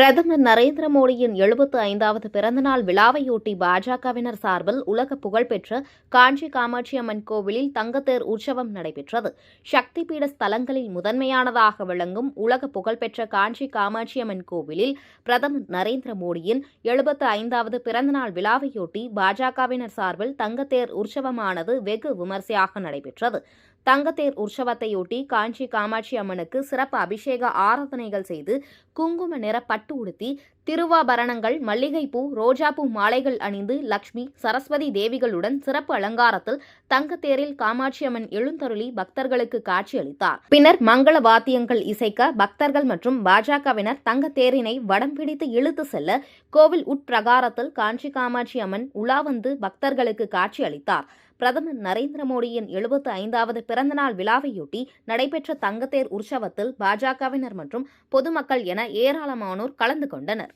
பிரதமர் நரேந்திர மோடியின் 75வது பிறந்தநாள் விழாவையொட்டி பாஜகவினர் சார்பில் உலக புகழ்பெற்ற காஞ்சி காமாட்சி அம்மன் கோவிலில் தங்கத்தேர் உற்சவம் நடைபெற்றது. சக்தி பீட ஸ்தலங்களில் முதன்மையானதாக விளங்கும் உலக புகழ்பெற்ற காஞ்சி காமாட்சி அம்மன் கோவிலில் பிரதமர் நரேந்திர மோடியின் 75வது பிறந்தநாள் விழாவையொட்டி பாஜகவினர் சார்பில் தங்கத்தேர் உற்சவமானது வெகு விமரிசையாக நடைபெற்றது. தங்கத்தேர் உற்சவத்தையொட்டி காஞ்சி காமாட்சி அம்மனுக்கு சிறப்பு அபிஷேக ஆராதனைகள் செய்து குங்கும நிற பட்டு உடுத்தி திருவாபரணங்கள், மல்லிகைப்பூ, ரோஜாப்பூ மாலைகள் அணிந்து லட்சுமி, சரஸ்வதி தேவிகளுடன் சிறப்பு அலங்காரத்தில் தங்கத்தேரில் காமாட்சி அம்மன் எழுந்தருளி பக்தர்களுக்கு காட்சியளித்தார். பின்னர் மங்கள வாத்தியங்கள் இசைக்க பக்தர்கள் மற்றும் பாஜகவினர் தங்கத்தேரினை வடம் பிடித்து இழுத்து செல்ல கோவில் உட்பிரகாரத்தில் காஞ்சி காமாட்சி அம்மன் உலா வந்து பக்தர்களுக்கு காட்சியளித்தார். பிரதமர் நரேந்திர மோடியின் 75வது பிறந்தநாள் விழாவையொட்டி நடைபெற்ற தங்கத்தேர் உற்சவத்தில் பாஜகவினர் மற்றும் பொதுமக்கள் என ஏராளமானோர் கலந்து கொண்டனர்.